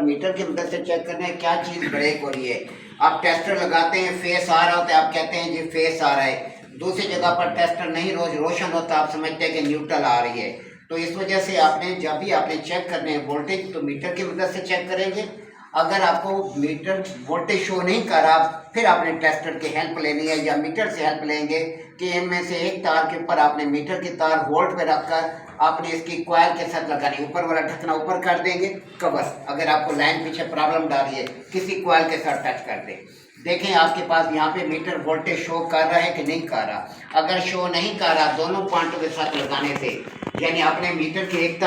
Metre की मदद से चेक करना है क्या चीज़ ब्रेक हो रही है। आप टेस्टर लगाते हैं, फेस आ रहा होता है, आप कहते हैं जी फेस आ रहा है। दूसरी जगह पर टेस्टर नहीं रोशन होता, आप समझते हैं कि न्यूट्रल आ रही है। तो इस वजह से आपने जब भी आपने चेक करने हैं वोल्टेज तो मीटर की मदद से चेक करेंगे। अगर आपको मीटर वोल्टेज शो नहीं कर रहा फिर आपने टेस्टर की हेल्प लेनी है या मीटर से हेल्प लेंगे कि इनमें से एक तार के ऊपर आपने मीटर की तार वोल्ट पे रखकर आपने इसकी कॉइल के साथ लगानी, ऊपर वाला ढकना ऊपर कर देंगे कवर। अगर आपको लाइन पीछे प्रॉब्लम डाल रही है किसी कॉइल के साथ टच कर दे। देखें आपके पास यहाँ पे मीटर वोल्टेज शो कर रहा है कि नहीं कर रहा। अगर शो नहीं कर रहा दोनों पॉइंटों के साथ लगाने से, यानी आपने मीटर की एक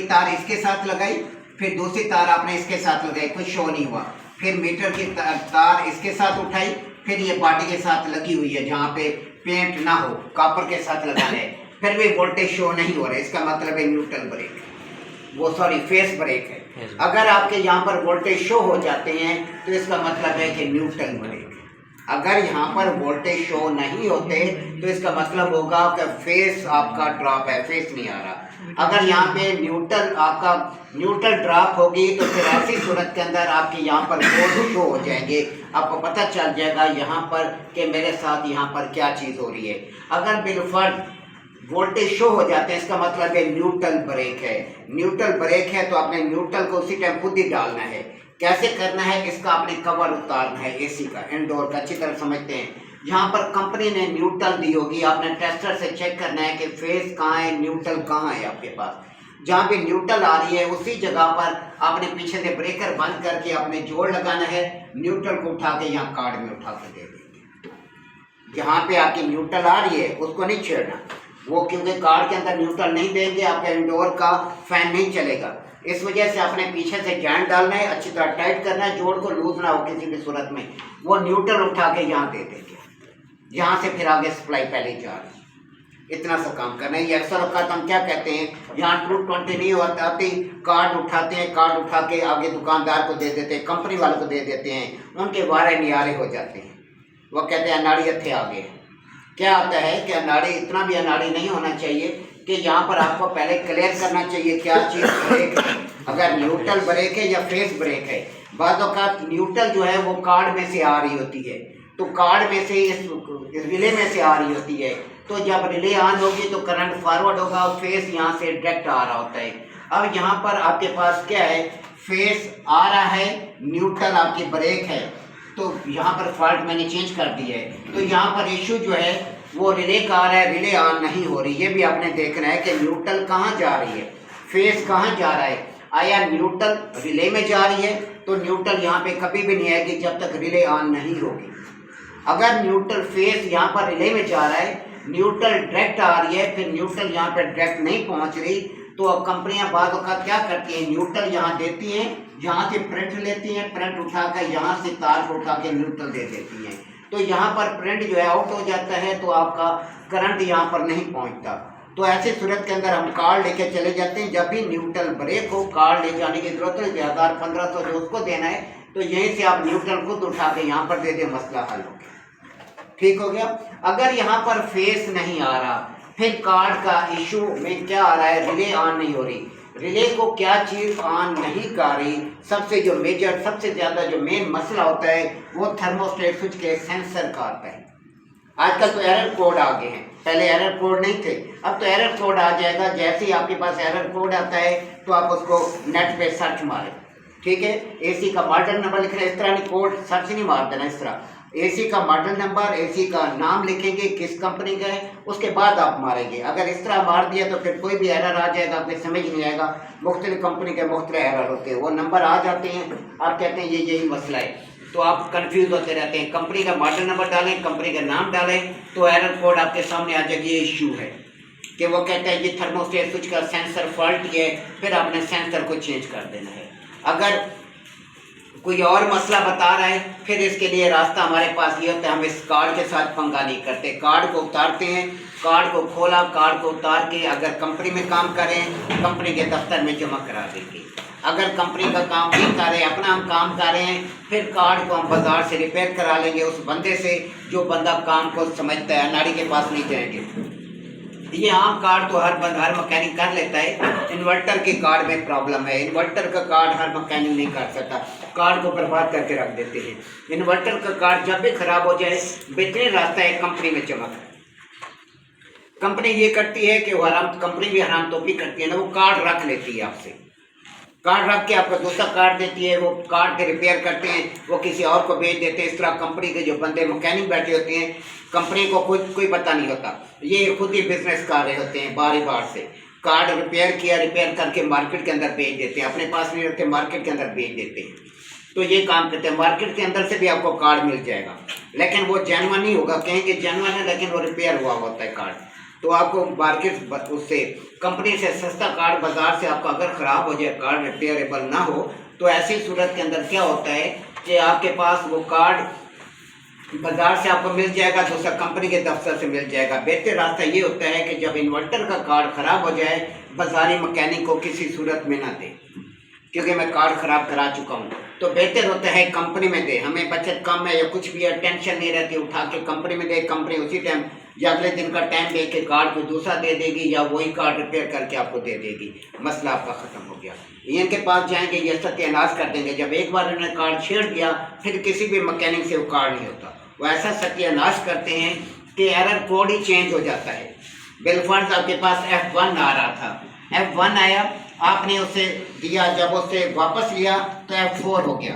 तार इसके साथ लगाई, फिर दूसरी तार आपने इसके साथ लगाई, कुछ शो नहीं हुआ। फिर मीटर की तार इसके साथ उठाई, फिर ये बॉडी के साथ लगी हुई है जहाँ पे पेंट ना हो, कॉपर के साथ लगाना है, फिर भी वोल्टेज शो नहीं हो रहा है, इसका मतलब है न्यूट्रल ब्रेक फेस ब्रेक है। अगर आपके यहाँ पर वोल्टेज शो हो जाते हैं तो इसका मतलब है कि न्यूट्रल ब्रेक। अगर यहाँ पर वोल्टेज शो नहीं होते तो इसका मतलब होगा कि फेस आपका ड्रॉप है, फेस नहीं आ रहा। अगर यहाँ पे न्यूट्रल ड्रॉप होगी तो फिर ऐसी सूरत के अंदर आपके यहाँ पर कोड शो हो जाएंगे, आपको पता चल जाएगा यहाँ पर कि मेरे साथ यहाँ पर क्या चीज़ हो रही है। अगर बिलफर्ज वोल्टेज शो हो जाते हैं इसका मतलब है न्यूट्रल ब्रेक है। न्यूट्रल ब्रेक है तो आपने न्यूट्रल को उसी टाइम खुद ही डालना है। कैसे करना है, इसका आपने कवर उतारना है एसी का, इंडोर का, अच्छी तरह समझते हैं। यहाँ पर कंपनी ने न्यूट्रल दी होगी, आपने टेस्टर से चेक करना है कि फेस कहाँ है, न्यूट्रल कहाँ है आपके पास। जहाँ पे न्यूट्रल आ रही है उसी जगह पर आपने पीछे से ब्रेकर बंद करके आपने जोड़ लगाना है, न्यूट्रल को उठा के यहाँ कार्ड में उठा के दे देंगे। जहाँ पे आपकी न्यूट्रल आ रही है उसको नहीं छेड़ना, वो क्योंकि कार्ड के अंदर न्यूट्रल नहीं देंगे आपका इंडोर का फैन नहीं चलेगा। इस वजह से आपने पीछे से जॉइंट डालना है, अच्छी तरह टाइट करना है, जोड़ को लूज ना हो किसी भी सूरत में। वो न्यूट्रल उठा के यहाँ दे देंगे, यहाँ से फिर आगे सप्लाई पहले जा रही। इतना सा काम करना है। ये अक्सर औकात हम क्या कहते हैं, यहाँ 220 नहीं आती, कार्ड उठाते हैं, कार्ड उठा के आगे दुकानदार को दे देते हैं, कंपनी वालों को दे देते हैं, उनके वारे नियारे हो जाते हैं। वो कहते हैं अनाड़ी हथे आगे। क्या आता है कि अनाड़ी, इतना भी अनाड़ी नहीं होना चाहिए कि यहाँ पर आपको पहले क्लियर करना चाहिए क्या चीज़ ब्रेक है, अगर न्यूट्रल ब्रेक है या फेस ब्रेक है। बाद औक़ात न्यूट्रल जो है वो कार्ड में से आ रही होती है, तो कार्ड में से इस रिले में से आ रही होती है, तो जब रिले ऑन होगी तो करंट फॉरवर्ड होगा और फेस यहाँ से डायरेक्ट आ रहा होता है। अब यहाँ पर आपके पास क्या है, फेस आ रहा है, न्यूट्रल आपकी ब्रेक है, तो यहाँ पर फॉल्ट मैंने चेंज कर दी है। तो यहाँ पर इशू जो है वो रिले का आ रहा है, रिले ऑन नहीं हो रही। ये भी आपने देखना है कि न्यूट्रल कहाँ जा रही है, फेस कहाँ जा रहा है। आया न्यूट्रल रिले में जा रही है तो न्यूट्रल यहाँ पे कभी भी नहीं आएगी जब तक रिले ऑन नहीं होगी। अगर न्यूट्रल फेस यहाँ पर रिले में जा रहा है, न्यूट्रल डायरेक्ट आ रही है, फिर न्यूट्रल यहाँ पर डायरेक्ट नहीं पहुँच रही, तो अब कंपनियाँ बाद वक़्त क्या करती हैं, न्यूट्रल यहाँ देती हैं, यहाँ से प्रिंट लेती हैं, प्रिंट उठा कर यहाँ से तार को उठा के न्यूट्रल दे देती हैं। तो यहाँ पर प्रिंट जो है आउट हो जाता है, तो आपका करंट यहाँ पर नहीं पहुँचता। तो ऐसी सूरत के अंदर हम कार्ड लेके चले जाते हैं। जब भी न्यूट्रल ब्रेक हो कार्ड ले जाने की जरूरत है, 1000-1500 जो उसको देना है, तो यहीं से आप न्यूट्रल खुद उठा के यहाँ पर दे दें, मसला हल हो गया, ठीक हो गया। अगर यहाँ पर फेस नहीं आ रहा, फिर कार्ड का इशू में क्या आ रहा है, रिले ऑन नहीं हो रही। रिले को क्या चीज़ ऑन नहीं कर रही, सबसे जो मेजर, सबसे ज़्यादा जो मेन मसला होता है वो थर्मोस्टेट स्विच के सेंसर का आता है। आजकल तो एरर कोड आ गए हैं, पहले एरर कोड नहीं थे, अब तो एरर कोड आ जाएगा। जैसे ही आपके पास एरर कोड आता है तो आप उसको नेट पे सर्च मारें, ठीक है। एसी का मॉडल नंबर लिखना है, इस तरह नहीं कोड सर्च नहीं मार देना, इस तरह एसी का मॉडल नंबर, एसी का नाम लिखेंगे, किस कंपनी का है, उसके बाद आप मारेंगे। अगर इस तरह मार दिया तो फिर कोई भी एरर आ जाएगा, आपको समझ नहीं आएगा। मुख्तलिफ कंपनी के मुख्तलिफ एरर होते हैं, वो नंबर आ जाते हैं, आप कहते हैं ये यही मसला है, तो आप कंफ्यूज होते रहते हैं। कंपनी का मॉडल नंबर डालें, कंपनी का नाम डालें, तो एरर कोड आपके सामने आ जाएगी। ये इशू है कि वो कहते हैं ये थर्मोस्टेट स्विच का सेंसर फॉल्ट है, फिर आपने सेंसर को चेंज कर देना है। अगर कोई और मसला बता रहा है, फिर इसके लिए रास्ता हमारे पास ये होता है, हम इस कार्ड के साथ पंगा नहीं करते। कार्ड को उतारते हैं, कार्ड को खोला, कार्ड को उतार के अगर कंपनी में काम करें, कंपनी के दफ्तर में जमा करा देंगे। अगर कंपनी का काम नहीं कर रहे, अपना हम काम कर रहे हैं, फिर कार्ड को हम बाजार से रिपेयर करा लेंगे उस बंदे से जो बंदा काम को समझता है, अनाड़ी के पास नहीं जाएंगे। ये आम कार्ड तो हर मैकेनिक कर लेता है। इन्वर्टर के कार्ड में प्रॉब्लम है। इन्वर्टर का कार्ड हर मैकेनिक नहीं कर सकता, कार्ड को बर्बाद करके रख देते हैं। इन्वर्टर का कार्ड जब भी खराब हो जाए, बेहतरीन रास्ता है कंपनी में जमा कर। कंपनी ये करती है कि वो कंपनी भी हराम तोपी करती है ना, वो कार्ड रख लेती है आपसे, कार्ड रख के आपको दूसरा कार्ड देती है, वो कार्ड के रिपेयर करते हैं, वो किसी और को भेज देते हैं। इस तरह कंपनी के जो बंदे मैकेनिक बैठे होते हैं, कंपनी को खुद कोई पता नहीं होता, ये खुद ही बिजनेस कर रहे होते हैं बार से। कार्ड रिपेयर किया, रिपेयर करके मार्केट के अंदर भेज देते हैं, अपने पास नहीं रखते, मार्केट के अंदर भेज देते हैं। तो ये काम करते हैं। मार्केट के अंदर से भी आपको कार्ड मिल जाएगा, लेकिन वो जेन्युइन नहीं होगा, कहेंगे जेन्युइन है लेकिन वो रिपेयर हुआ होता है कार्ड। तो आपको मार्केट उससे कंपनी से सस्ता कार्ड बाजार से आपका अगर ख़राब हो जाए, कार्ड रिपेयरेबल ना हो, तो ऐसी सूरत के अंदर क्या होता है कि आपके पास वो कार्ड बाजार से आपको मिल जाएगा, दूसरा कंपनी के दफ्तर से मिल जाएगा। बेहतर रास्ता ये होता है कि जब इन्वर्टर का कार्ड ख़राब हो जाए, बाजारी मैकेनिक को किसी सूरत में ना दे, क्योंकि मैं कार्ड ख़राब करा चुका हूँ। तो बेहतर होता है कंपनी में दे, हमें बचत कम है या कुछ भी है, टेंशन नहीं रहती, उठा के कंपनी में दे। कंपनी उसी टाइम या अगले दिन का टाइम दे के कार्ड को दूसरा दे देगी, या वही कार्ड रिपेयर करके आपको दे देगी, मसला आपका ख़त्म हो गया। इनके पास जाएंगे, ये सत्यानाश कर देंगे। जब एक बार इन्होंने कार्ड छेड़ दिया, फिर किसी भी मैकेनिक से वो कार्ड नहीं होता। वो ऐसा सत्यानाश करते हैं कि एरर कोड ही चेंज हो जाता है। बिल फंड्स आपके पास F1 आ रहा था, F1 आया, आपने उसे दिया, जब उसे वापस लिया तो F4 हो गया।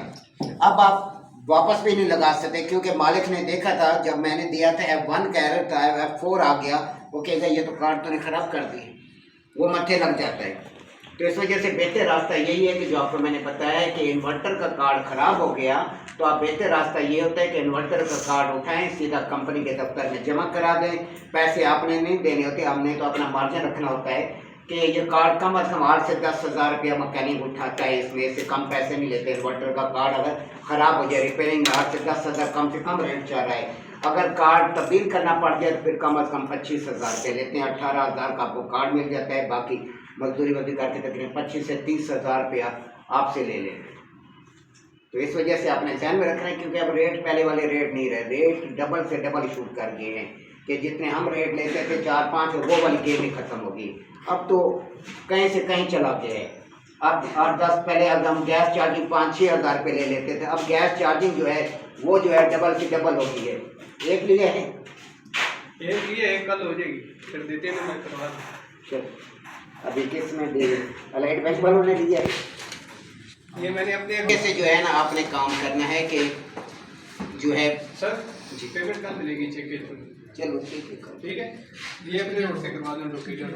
अब आप वापस भी नहीं लगा सकते, क्योंकि मालिक ने देखा था जब मैंने दिया था F1 का एरर था, F4 आ गया। वो कहेगा ये तो कार्ड तूने ख़राब कर दी, वो मत्थे लग जाता है। तो इस वजह से बेहतर रास्ता यही है कि जो आपको मैंने बताया है कि इन्वर्टर का कार्ड ख़राब हो गया, तो आप बेहतर रास्ता ये होता है कि इन्वर्टर का कार्ड उठाएं, सीधा कंपनी के दफ्तर में जमा करा दें। पैसे आपने नहीं देने होते, हमने तो अपना मार्जिन रखना होता है कि ये कार्ड कम अज़ कम 8 से 10 हज़ार रुपया मैकेनिक उठाता है, इसमें से कम पैसे नहीं लेते। इन्वर्टर का कार्ड अगर ख़राब हो जाए, रिपेयरिंग 8 से 10 हज़ार कम से कम रेट चल रहा है। अगर कार्ड तब्दील करना पड़ जाए तो फिर कम अज़ कम 25 हज़ार रुपये लेते हैं। 18 हज़ार का आपको कार्ड मिल जाता है, बाकी मजदूरी वजदूरी करके तकरीबन 25 से 30 हज़ार रुपया आपसे ले लेते हैं। तो इस वजह से आपने ध्यान में रखना है, क्योंकि अब रेट पहले वाले रेट नहीं रहे, रेट डबल से डबल शूट कर दिए हैं कि जितने हम रेट लेते थे 4-5, वो वाली गेम ही ख़त्म होगी। अब तो कहीं से कहीं चला गया है। अब 8-10 पहले अब हम गैस चार्जिंग 5-6 हज़ार रुपये ले लेते थे, अब गैस चार्जिंग जो है वो जो है डबल से डबल हो गई है। एक लिए है, एक लिए एक कल हो जाएगी, फिर देते हैं, मैं करवा चल अभी किस में दे लाइट बैंक वालों ने दिया है। ये मैंने अपने कैसे जो है ना आपने काम करना है कि जो है सर जी पेमेंट कल मिलेगी, चेक के थ्रू। चलो ठीक है, ये अपने रोड से करवा दो, डॉक्यूमेंट।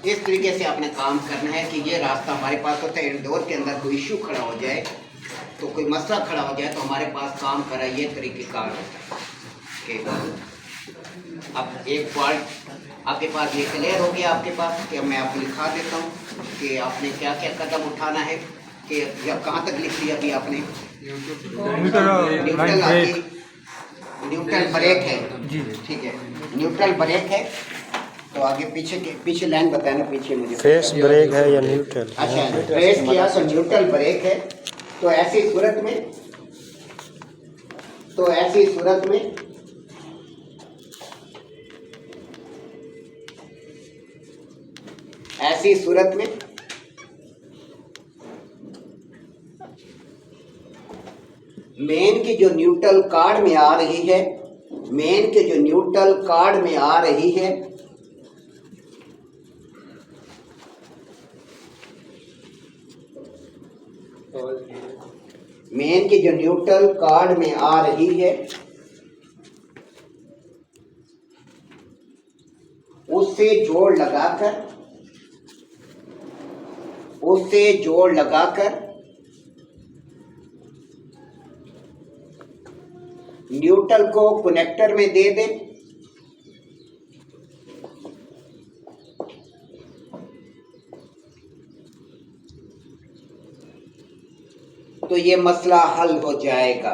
इस तरीके से आपने काम करना है कि ये रास्ता हमारे पास होता है। इंडोर के अंदर कोई इशू खड़ा हो जाए, तो कोई मसला खड़ा हो जाए, तो हमारे पास काम करा ये तरीक़ेकार होता है कि अब एक पॉइंट आपके पास ये क्लियर हो गया आपके पास कि मैं आपको लिखा देता हूँ कि आपने क्या क्या कदम उठाना है, कि जब कहाँ तक लिख लिया अभी आपने। न्यूट्रल ब्रेक है, ठीक है, न्यूट्रल ब्रेक है। तो आगे पीछे लाइन बताना, पीछे मुझे फेस ब्रेक है या न्यूट्रल। अच्छा, प्रेस किया तो न्यूट्रल ब्रेक है। तो ऐसी सूरत में मेन की जो न्यूट्रल कार्ड में आ रही है, मेन के जो न्यूट्रल कार्ड में आ रही है, मेन की जो न्यूट्रल कार्ड में आ रही है, उससे जोड़ लगाकर न्यूट्रल को कनेक्टर में दे दें। तो ये मसला हल हो जाएगा।